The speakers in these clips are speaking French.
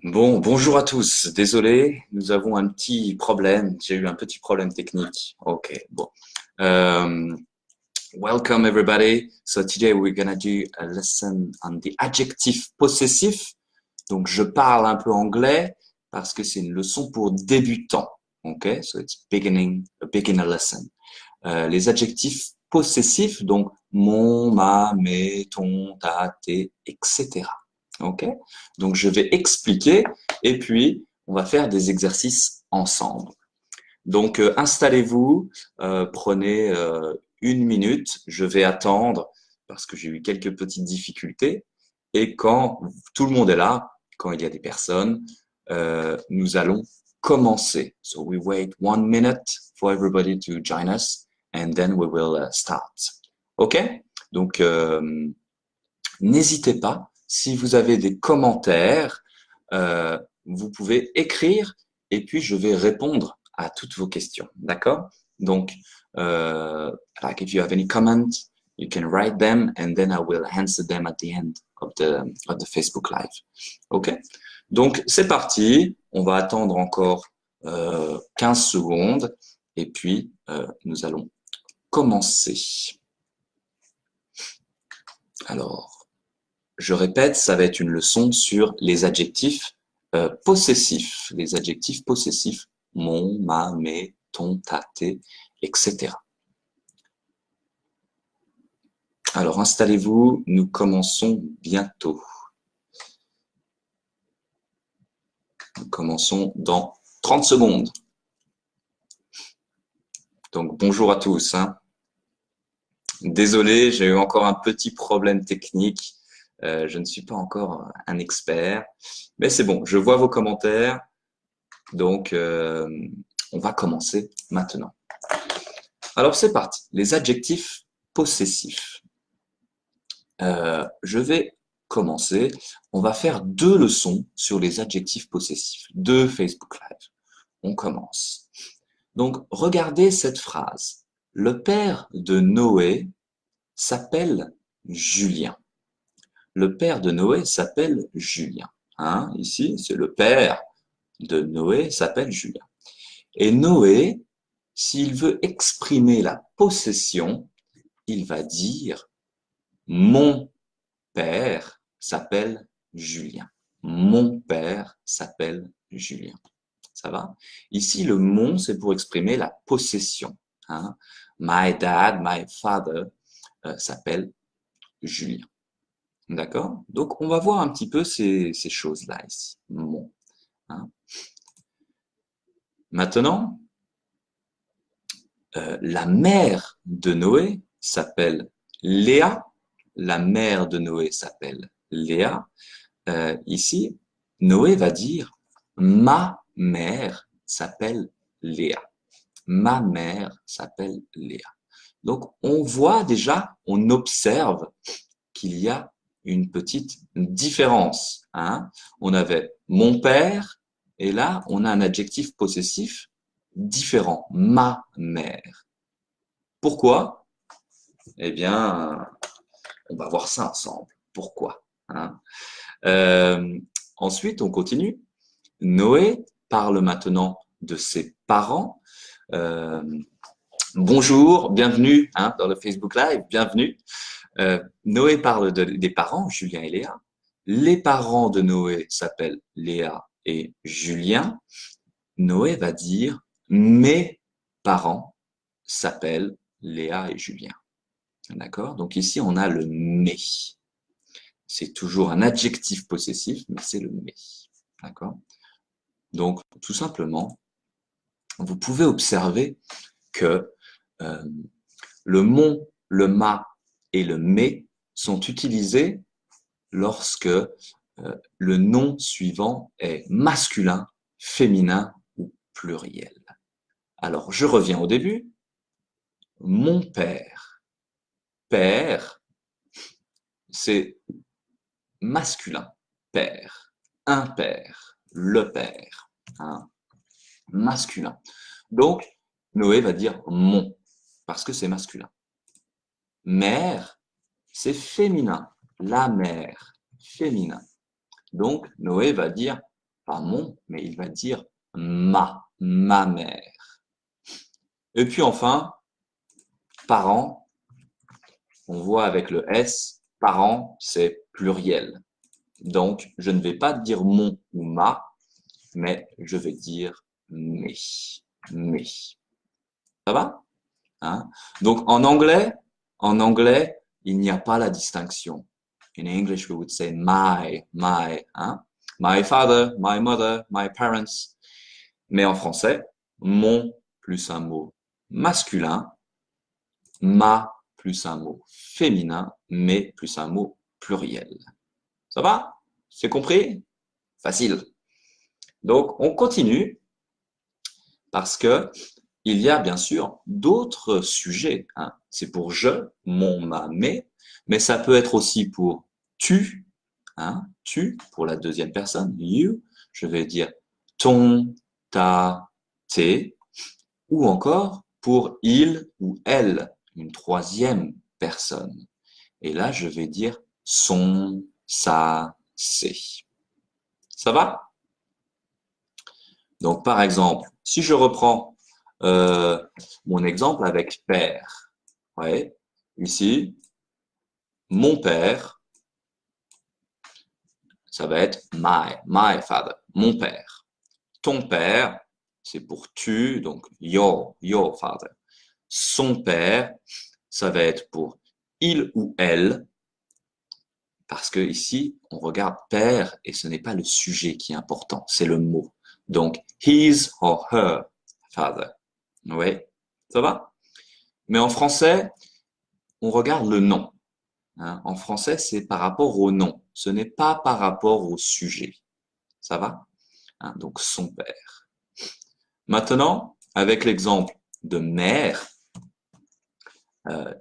Bon, bonjour à tous. Désolé, nous avons un petit problème. J'ai eu un petit problème technique. Ok, bon. Um, Welcome everybody. So today we're gonna do a lesson on the adjective possessive. Donc je parle un peu anglais parce que c'est une leçon pour débutants. Ok, so it's a beginner lesson. Les adjectifs possessifs, donc mon, ma, mes, ton, ta, tes, etc. Ok? Donc, je vais expliquer et puis on va faire des exercices ensemble. Donc, installez-vous, prenez 1 minute. Je vais attendre parce que j'ai eu quelques petites difficultés. Et quand tout le monde est là, quand il y a des personnes, nous allons commencer. So we wait 1 minute for everybody to join us and then we will start. OK? Donc, n'hésitez pas, si vous avez des commentaires, vous pouvez écrire et puis je vais répondre à toutes vos questions. D'accord? Donc, like if you have any comments, you can write them and then I will answer them at the end of the Facebook Live. OK? Donc, c'est parti. On va attendre encore 15 secondes et puis nous allons commencer. Alors, je répète, ça va être une leçon sur les adjectifs possessifs. Les adjectifs possessifs, mon, ma, mes, ton, ta, tes, etc. Alors, installez-vous, nous commençons bientôt. Nous commençons dans 30 secondes. Donc, bonjour à tous. Désolé, j'ai eu encore un petit problème technique. Je ne suis pas encore un expert, mais c'est bon, je vois vos commentaires. Donc, on va commencer maintenant. Alors, c'est parti. Les adjectifs possessifs. Je vais commencer. On va faire 2 leçons sur les adjectifs possessifs. 2 Facebook Live. On commence. Donc, regardez cette phrase. Le père de Noé s'appelle Julien. Le père de Noé s'appelle Julien. Ici, c'est le père de Noé s'appelle Julien. Et Noé, s'il veut exprimer la possession, il va dire mon père s'appelle Julien. Mon père s'appelle Julien. Ça va? Ici, le mon, c'est pour exprimer la possession. My dad, my father s'appelle Julien. D'accord? Donc, on va voir un petit peu ces choses-là ici. Mon. Maintenant, la mère de Noé s'appelle Léa. La mère de Noé s'appelle Léa. Ici, Noé va dire ma mère s'appelle Léa. Ma mère s'appelle Léa. Donc, on voit déjà, on observe qu'il y a une petite différence. On avait mon père, et là, on a un adjectif possessif différent. Ma mère. Pourquoi? Eh bien, on va voir ça ensemble. Pourquoi? Ensuite, on continue. Noé parle maintenant de ses parents. Bonjour, bienvenue dans le Facebook Live, bienvenue. Noé parle des parents, Julien et Léa. Les parents de Noé s'appellent Léa et Julien. Noé va dire mes parents s'appellent Léa et Julien. D'accord? Donc ici, on a le mais. C'est toujours un adjectif possessif, mais c'est le mais. D'accord? Donc, tout simplement, vous pouvez observer que le mon, le ma et le mais sont utilisés lorsque le nom suivant est masculin, féminin ou pluriel. Alors, je reviens au début. Mon père. Père, c'est masculin. Père. Un père. Le père. Masculin. Donc, Noé va dire mon, parce que c'est masculin. Mère, c'est féminin. La mère. Féminin. Donc, Noé va dire pas mon, mais il va dire ma mère. Et puis enfin, parents, on voit avec le S, parents, c'est pluriel. Donc, je ne vais pas dire mon ou ma, mais je vais dire mes. Mes. Ça va? Hein? Donc, en anglais, il n'y a pas la distinction. In English, we would say my, hein? My father, my mother, my parents. Mais en français, mon plus un mot masculin, ma plus un mot féminin, mais plus un mot pluriel. Ça va? C'est compris? Facile. Donc, on continue parce que il y a bien sûr d'autres sujets. Hein. C'est pour je, mon, ma, mais ça peut être aussi pour tu, hein, tu pour la deuxième personne, you. Je vais dire ton, ta, tes, ou encore pour il ou elle, une troisième personne. Et là, je vais dire son, sa, ses. Ça va? Donc, par exemple, si je reprends mon exemple avec père, ouais, ici, mon père, ça va être my father, mon père. Ton père, c'est pour tu, donc your father. Son père, ça va être pour il ou elle, parce que ici, on regarde père et ce n'est pas le sujet qui est important, c'est le mot. Donc, his or her father. Oui, ça va? Mais en français, on regarde le nom. Hein. En français, c'est par rapport au nom. Ce n'est pas par rapport au sujet. Ça va? Hein, donc, son père. Maintenant, avec l'exemple de mère,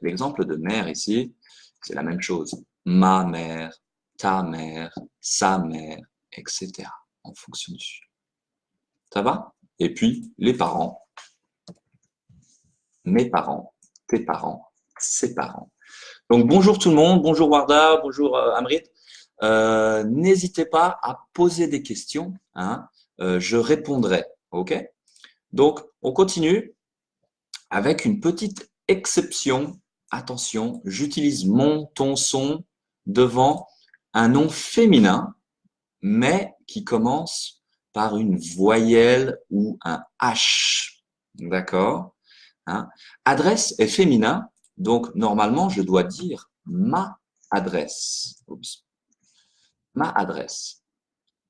l'exemple de mère ici, c'est la même chose. Ma mère, ta mère, sa mère, etc. En fonction du sujet. Ça va? Et puis, les parents. Mes parents, tes parents, ses parents. Donc, bonjour tout le monde. Bonjour Warda, bonjour Amrit. N'hésitez pas à poser des questions. Hein, je répondrai. OK? Donc, on continue avec une petite exception. Attention, j'utilise mon, ton, son devant un nom féminin, mais qui commence par une voyelle ou un H. D'accord? Hein? Adresse est féminin, donc normalement, je dois dire ma adresse. Oups. Ma adresse.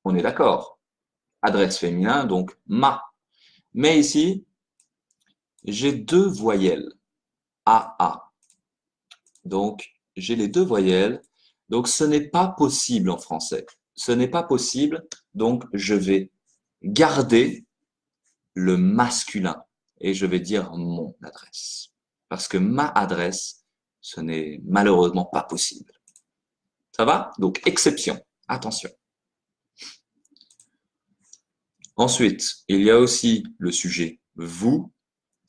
On est d'accord? Adresse féminin, donc ma. Mais ici, j'ai deux voyelles. AA. Donc, j'ai les deux voyelles. Donc, ce n'est pas possible en français. Ce n'est pas possible. Donc, je vais garder le masculin et je vais dire mon adresse. Parce que ma adresse, ce n'est malheureusement pas possible. Ça va? Donc, exception. Attention. Ensuite, il y a aussi le sujet vous.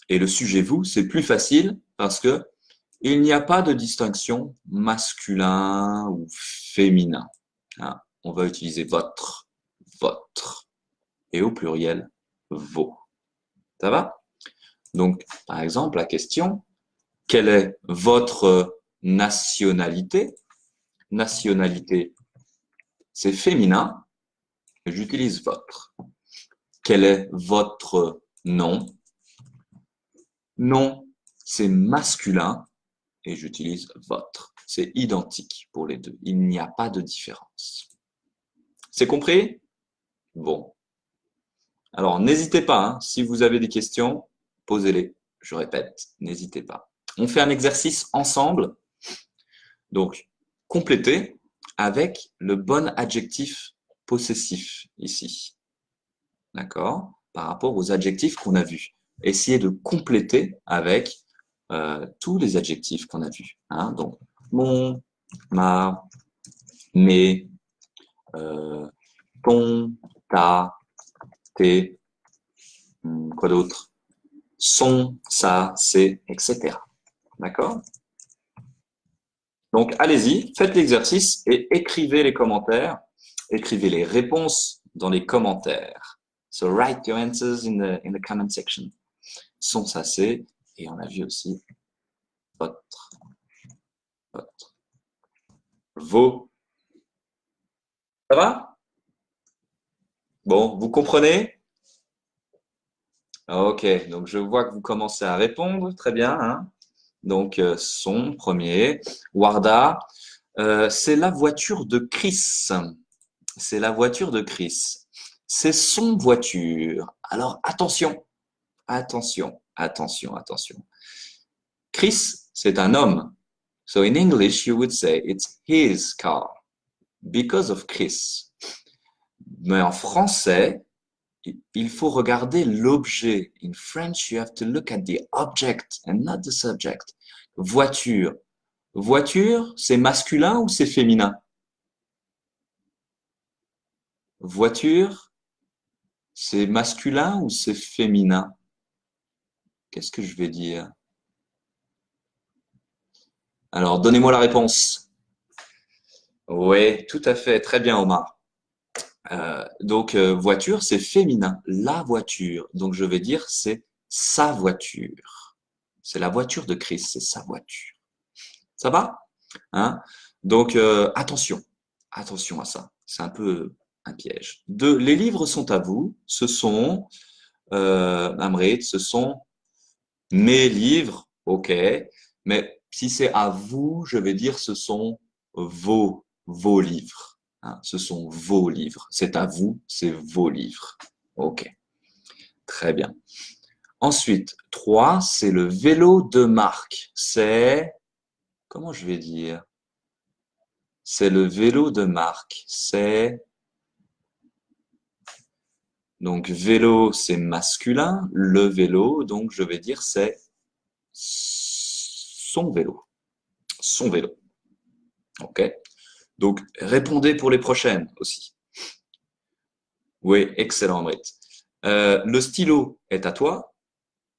Et le sujet vous, c'est plus facile parce que il n'y a pas de distinction masculin ou féminin. Hein? On va utiliser votre, votre. Et au pluriel, vos. Ça va? Donc, par exemple, la question, quelle est votre nationalité? Nationalité, c'est féminin. J'utilise votre. Quel est votre nom? Nom, c'est masculin et j'utilise votre. C'est identique pour les deux. Il n'y a pas de différence. C'est compris? Bon. Alors, n'hésitez pas. Hein, si vous avez des questions, posez-les. Je répète, n'hésitez pas. On fait un exercice ensemble. Donc, complétez avec le bon adjectif possessif ici. D'accord? Par rapport aux adjectifs qu'on a vus. Essayez de compléter avec tous les adjectifs qu'on a vus. Hein? Donc, mon, ma, mes, ton, ta, tes, quoi d'autre? Son, ça, c'est, etc. D'accord? Donc, allez-y, faites l'exercice et écrivez les commentaires, écrivez les réponses dans les commentaires. So write your answers in the comment section. Son, ça c'est, et on a vu aussi votre, votre, vos. Ça va? Bon, vous comprenez? Ok, donc je vois que vous commencez à répondre, très bien, hein? Donc, son, premier. Warda, c'est la voiture de Chris. C'est la voiture de Chris. C'est son voiture. Alors, attention, attention, attention, attention. Chris, c'est un homme. So in English, you would say it's his car because of Chris. Mais en français, il faut regarder l'objet. In French, you have to look at the object and not the subject. Voiture. Voiture, c'est masculin ou c'est féminin? Voiture, c'est masculin ou c'est féminin? Qu'est-ce que je vais dire? Alors, donnez-moi la réponse. Oui, tout à fait. Très bien, Omar. Donc, voiture, c'est féminin. La voiture. Donc, je vais dire c'est sa voiture. C'est la voiture de Chris, c'est sa voiture. Ça va? Hein? Donc, attention. Attention à ça. C'est un peu un piège. Les livres sont à vous. Ce sont, Amrit, ce sont mes livres. OK. Mais si c'est à vous, je vais dire ce sont vos livres. Hein, ce sont vos livres. C'est à vous, c'est vos livres. OK. Très bien. Ensuite, 3, c'est le vélo de marque. C'est, comment je vais dire? C'est le vélo de marque. C'est, donc vélo, c'est masculin. Le vélo, donc je vais dire c'est son vélo. Son vélo. OK? Donc, répondez pour les prochaines aussi. Oui, excellent, Brit. Le stylo est à toi.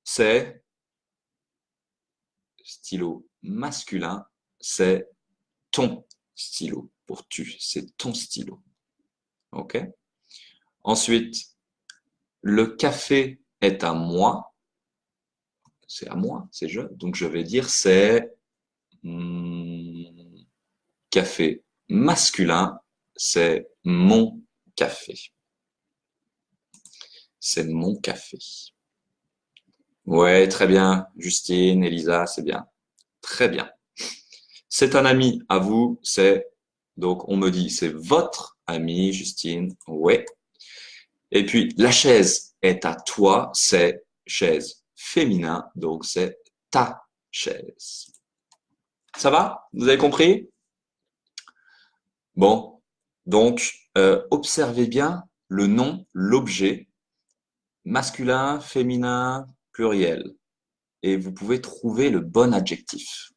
C'est stylo masculin. C'est ton stylo. Pour tu, c'est ton stylo. OK? Ensuite, le café est à moi. C'est à moi, c'est je. Donc, je vais dire c'est café masculin. C'est mon café. C'est mon café. Ouais, très bien. Justine, Elisa, c'est bien. Très bien. C'est un ami à vous, c'est, donc on me dit, c'est votre ami, Justine. Ouais. Et puis, la chaise est à toi, c'est chaise féminin, donc c'est ta chaise. Ça va? Vous avez compris? Bon. Donc, observez bien le nom, l'objet, masculin, féminin, pluriel. Et vous pouvez trouver le bon adjectif.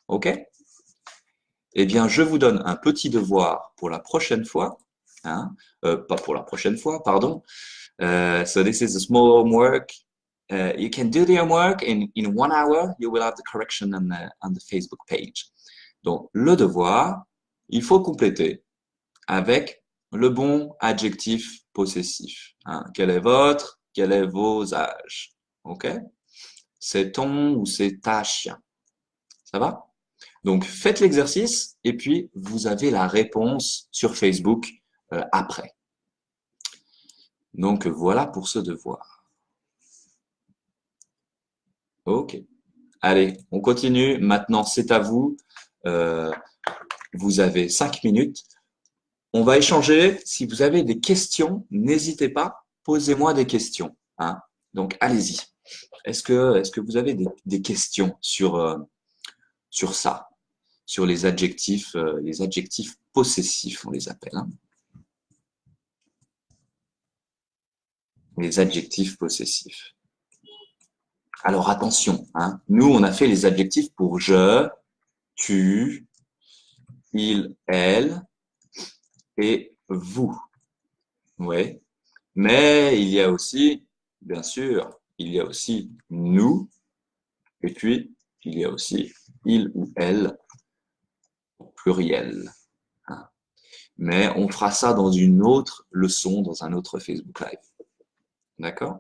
OK? Eh bien, je vous donne un petit devoir pour la prochaine fois. Hein? Pas pour la prochaine fois, pardon. So this is a small homework. You can do the homework in 1 hour. You will have the correction on the Facebook page. Donc, le devoir, il faut compléter avec le bon adjectif possessif. Hein? Quel est votre? Quel est vos âges? OK? C'est ton ou c'est ta chien? Ça va? Donc, faites l'exercice et puis vous avez la réponse sur Facebook après. Donc, voilà pour ce devoir. OK. Allez, on continue. Maintenant, c'est à vous. Vous avez 5 minutes. On va échanger. Si vous avez des questions, n'hésitez pas. Posez-moi des questions. Hein. Donc, allez-y. Est-ce que vous avez des questions sur ça? Sur les adjectifs possessifs, on les appelle. Hein. Les adjectifs possessifs. Alors attention, hein. Nous on a fait les adjectifs pour je, tu, il, elle et vous. Ouais. Mais il y a aussi, bien sûr, il y a aussi nous et puis il y a aussi il ou elle au pluriel. Hein. mais on fera ça dans une autre leçon, dans un autre Facebook Live. D'accord?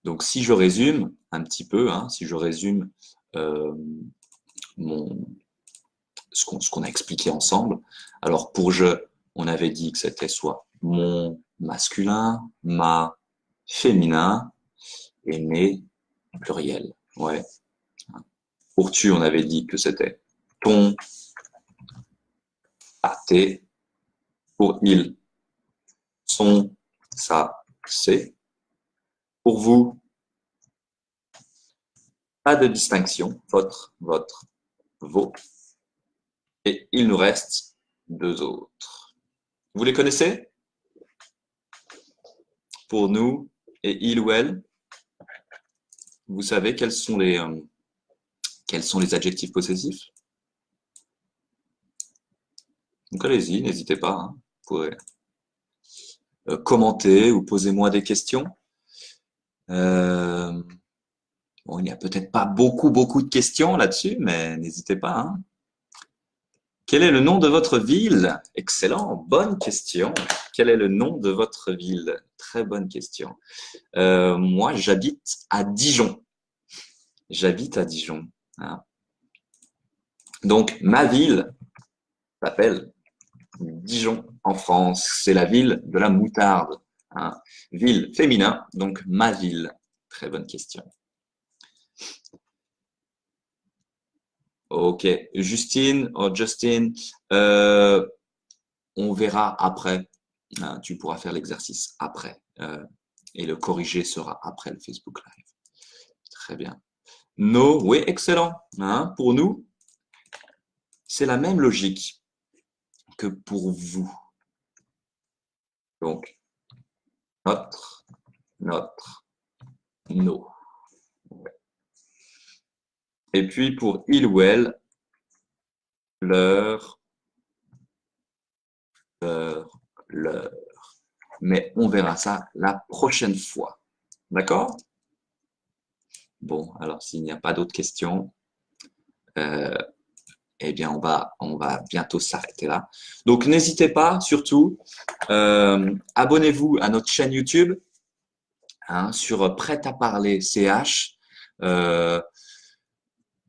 Donc, si je résume un petit peu, hein, si je résume euh, ce qu'on a expliqué ensemble. Alors, pour je, on avait dit que c'était soit mon masculin, ma féminin et mes pluriel. Ouais. Pour tu, on avait dit que c'était ton, à, tes. Pour il, son, ça, c'est. Pour vous, pas de distinction. Votre, vos. Et il nous reste deux autres. Vous les connaissez? Pour nous et il ou elle, vous savez quels sont les adjectifs possessifs? Donc allez-y, n'hésitez pas. Hein. Vous pourrez commenter ou posez-moi des questions. Bon, il n'y a peut-être pas beaucoup de questions là-dessus, mais n'hésitez pas. Hein. Quel est le nom de votre ville? Excellent, bonne question. Quel est le nom de votre ville? Très bonne question. Moi, j'habite à Dijon. J'habite à Dijon. Hein. Donc, ma ville s'appelle Dijon en France. C'est la ville de la moutarde. Hein. Ville féminin, donc ma ville. Très bonne question. Ok, Justine, Justine, on verra après. Hein, tu pourras faire l'exercice après. Et le corriger sera après le Facebook Live. Très bien. No, oui, excellent. Hein, pour nous, c'est la même logique que pour vous. Donc, notre, nos. Ouais. Et puis pour il ou elle, leur, leur. Mais on verra ça la prochaine fois. D'accord? Bon, alors s'il n'y a pas d'autres questions, eh bien on va bientôt s'arrêter là. Donc n'hésitez pas, surtout, abonnez-vous à notre chaîne YouTube hein, sur Prêt à parler CH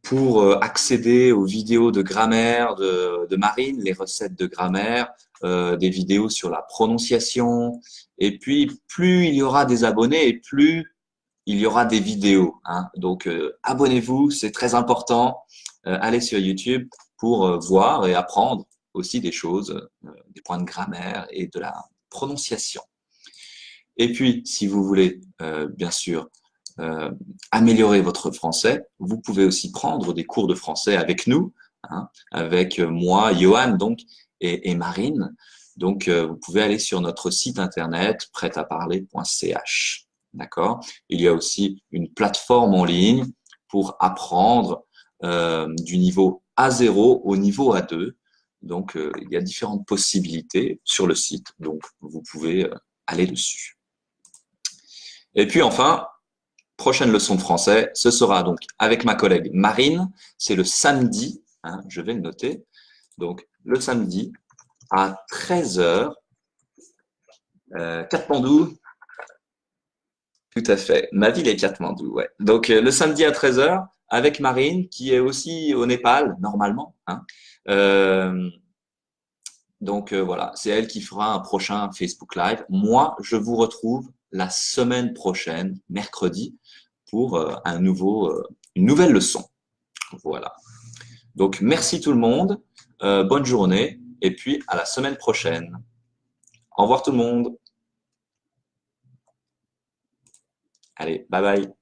pour accéder aux vidéos de grammaire de Marine, les recettes de grammaire, des vidéos sur la prononciation. Et puis, plus il y aura des abonnés et plus il y aura des vidéos. Hein. Donc, abonnez-vous, c'est très important. Allez sur YouTube pour voir et apprendre aussi des choses, des points de grammaire et de la prononciation. Et puis, si vous voulez, bien sûr, améliorer votre français, vous pouvez aussi prendre des cours de français avec nous, hein, avec moi, Johan, donc, et Marine. Donc, vous pouvez aller sur notre site internet prêtaparler.ch. D'accord? Il y a aussi une plateforme en ligne pour apprendre du niveau A0 au niveau A2. Donc, il y a différentes possibilités sur le site. Donc, vous pouvez aller dessus. Et puis enfin, prochaine leçon de français, ce sera donc avec ma collègue Marine. C'est le samedi, hein, je vais le noter. Donc, le samedi à 13 h, Katmandou. Tout à fait. Ma ville est Katmandou, ouais. Donc, le samedi à 13 h, avec Marine, qui est aussi au Népal, normalement. Hein. Donc, voilà, c'est elle qui fera un prochain Facebook Live. Moi, je vous retrouve la semaine prochaine, mercredi, pour une nouvelle leçon. Voilà. Donc, merci tout le monde. Bonne journée. Et puis, à la semaine prochaine. Au revoir tout le monde. Allez, bye bye.